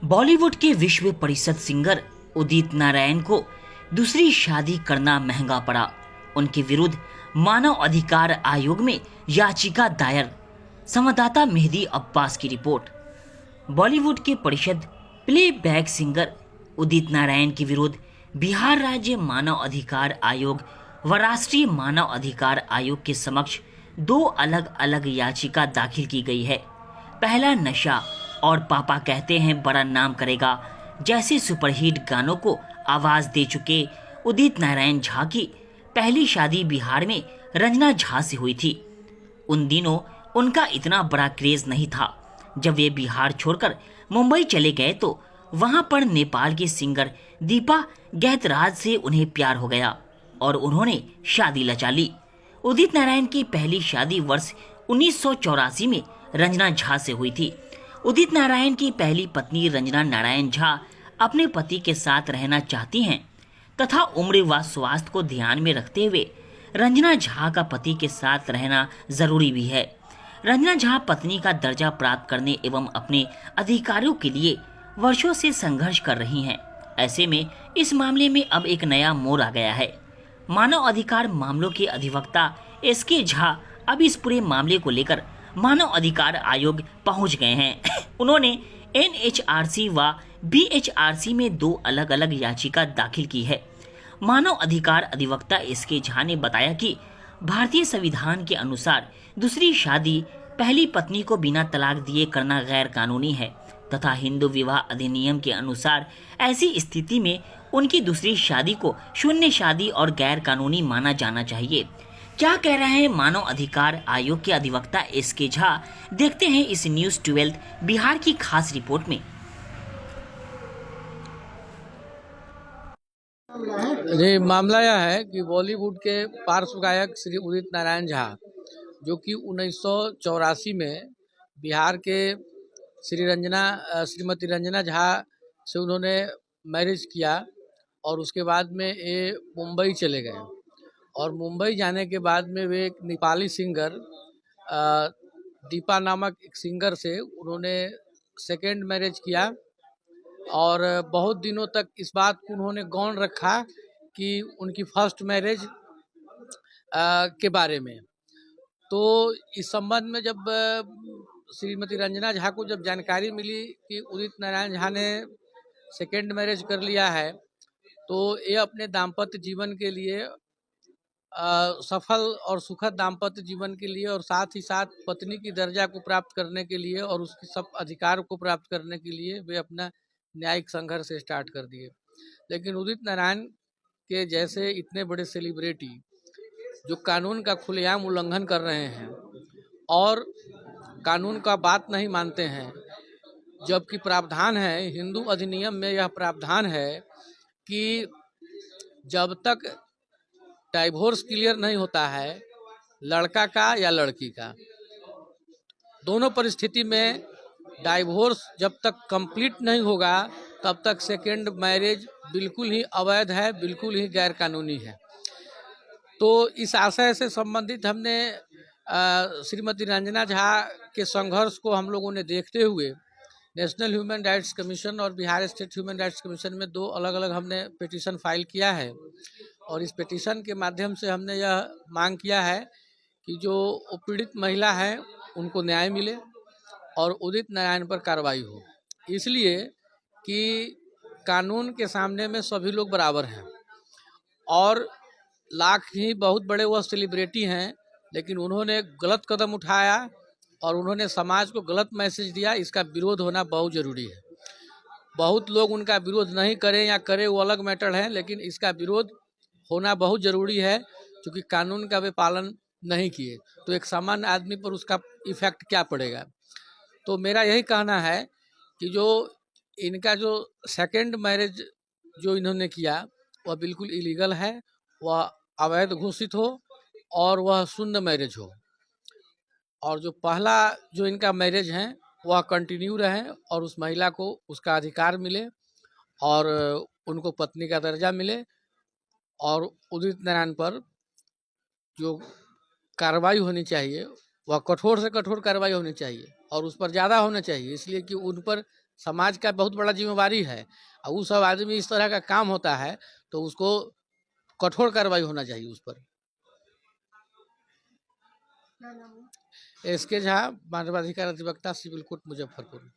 बॉलीवुड के विश्व प्रसिद्ध सिंगर उदित नारायण को दूसरी शादी करना महंगा पड़ा। उनके विरुद्ध मानव अधिकार आयोग में याचिका दायर। संवाददाता मेहदी अब्बास की रिपोर्ट। बॉलीवुड के प्रसिद्ध प्लेबैक सिंगर उदित नारायण के विरुद्ध बिहार राज्य मानव अधिकार आयोग व राष्ट्रीय मानव अधिकार आयोग के समक्ष दो अलग अलग याचिका दाखिल की गई है। पहला नशा और पापा कहते हैं बड़ा नाम करेगा जैसे सुपरहिट गानों को आवाज दे चुके उदित नारायण झा की पहली शादी बिहार में रंजना झा से हुई थी। उन दिनों उनका इतना बड़ा क्रेज नहीं था। जब वे बिहार छोड़कर मुंबई चले गए तो वहां पर नेपाल के सिंगर दीपा गैतराज से उन्हें प्यार हो गया और उन्होंने शादी रचा ली। उदित नारायण की पहली शादी वर्ष 1984 में रंजना झा से हुई थी। उदित नारायण की पहली पत्नी रंजना नारायण झा अपने पति के साथ रहना चाहती हैं तथा उम्र व स्वास्थ्य को ध्यान में रखते हुए रंजना झा का पति के साथ रहना जरूरी भी है। रंजना झा पत्नी का दर्जा प्राप्त करने एवं अपने अधिकारों के लिए वर्षों से संघर्ष कर रही हैं। ऐसे में इस मामले में अब एक नया मोड़ आ गया है। मानव अधिकार मामलों के अधिवक्ता एसके झा अब इस पूरे मामले को लेकर मानव अधिकार आयोग पहुंच गए हैं। उन्होंने एनएचआरसी व बीएचआरसी में दो अलग अलग याचिका दाखिल की है। मानव अधिकार अधिवक्ता एसके झा ने बताया कि भारतीय संविधान के अनुसार दूसरी शादी पहली पत्नी को बिना तलाक दिए करना गैर कानूनी है तथा हिंदू विवाह अधिनियम के अनुसार ऐसी स्थिति में उनकी दूसरी शादी को शून्य शादी और गैर कानूनी माना जाना चाहिए। क्या कह रहे हैं मानव अधिकार आयोग के अधिवक्ता एसके झा, देखते हैं इस न्यूज़ 12 बिहार की खास रिपोर्ट में। जी, मामला यह है कि बॉलीवुड के पार्श्व गायक श्री उदित नारायण झा, जो कि 1984 में बिहार के श्रीमती रंजना झा से उन्होंने मैरिज किया और उसके बाद में ये मुंबई चले गए और मुंबई जाने के बाद में वे एक नेपाली सिंगर दीपा नामक एक सिंगर से उन्होंने सेकेंड मैरिज किया और बहुत दिनों तक इस बात को उन्होंने गौण रखा कि उनकी फर्स्ट मैरिज के बारे में। तो इस संबंध में जब श्रीमती रंजना झा को जब जानकारी मिली कि उदित नारायण झा ने सेकेंड मैरिज कर लिया है तो ये अपने दाम्पत्य जीवन के लिए सफल और सुखद दाम्पत्य जीवन के लिए और साथ ही साथ पत्नी की दर्जा को प्राप्त करने के लिए और उसकी सब अधिकार को प्राप्त करने के लिए वे अपना न्यायिक संघर्ष स्टार्ट कर दिए। लेकिन उदित नारायण के जैसे इतने बड़े सेलिब्रिटी जो कानून का खुलेआम उल्लंघन कर रहे हैं और कानून का बात नहीं मानते हैं, जबकि प्रावधान है हिंदू अधिनियम में, यह प्रावधान है कि जब तक डाइवोर्स क्लियर नहीं होता है लड़का का या लड़की का, दोनों परिस्थिति में डाइवोर्स जब तक कंप्लीट नहीं होगा तब तक सेकेंड मैरिज बिल्कुल ही अवैध है, बिल्कुल ही गैर कानूनी है। तो इस आशय से संबंधित हमने श्रीमती रंजना झा के संघर्ष को हम लोगों ने देखते हुए नेशनल ह्यूमन राइट्स कमीशन और Bihar state human rights commission में दो अलग अलग हमने पिटीशन फाइल किया है और इस पिटीशन के माध्यम से हमने यह मांग किया है कि जो पीड़ित महिला है उनको न्याय मिले और उदित नारायण पर कार्रवाई हो, इसलिए कि कानून के सामने में सभी लोग बराबर हैं और लाख ही बहुत बड़े वह सेलिब्रिटी हैं, लेकिन उन्होंने गलत कदम उठाया और उन्होंने समाज को गलत मैसेज दिया। इसका विरोध होना बहुत ज़रूरी है। बहुत लोग उनका विरोध नहीं करें या करें वो अलग मैटर है, लेकिन इसका विरोध होना बहुत ज़रूरी है क्योंकि कानून का वे पालन नहीं किए तो एक सामान्य आदमी पर उसका इफेक्ट क्या पड़ेगा। तो मेरा यही कहना है कि जो इनका जो सेकेंड मैरिज जो इन्होंने किया वह बिल्कुल इलीगल है, वह अवैध घोषित हो और वह शून्य मैरिज हो और जो पहला जो इनका मैरिज है वह कंटिन्यू रहे और उस महिला को उसका अधिकार मिले और उनको पत्नी का दर्जा मिले और उदित नारायण पर जो कार्रवाई होनी चाहिए वह कठोर से कठोर कार्रवाई होनी चाहिए और उस पर ज़्यादा होना चाहिए, इसलिए कि उन पर समाज का बहुत बड़ा जिम्मेवारी है। और वो सब आदमी इस तरह का काम होता है तो उसको कठोर कार्रवाई होना चाहिए उस पर। एस के झा, मानवाधिकार अधिवक्ता, सिविल कोर्ट, मुजफ्फरपुर।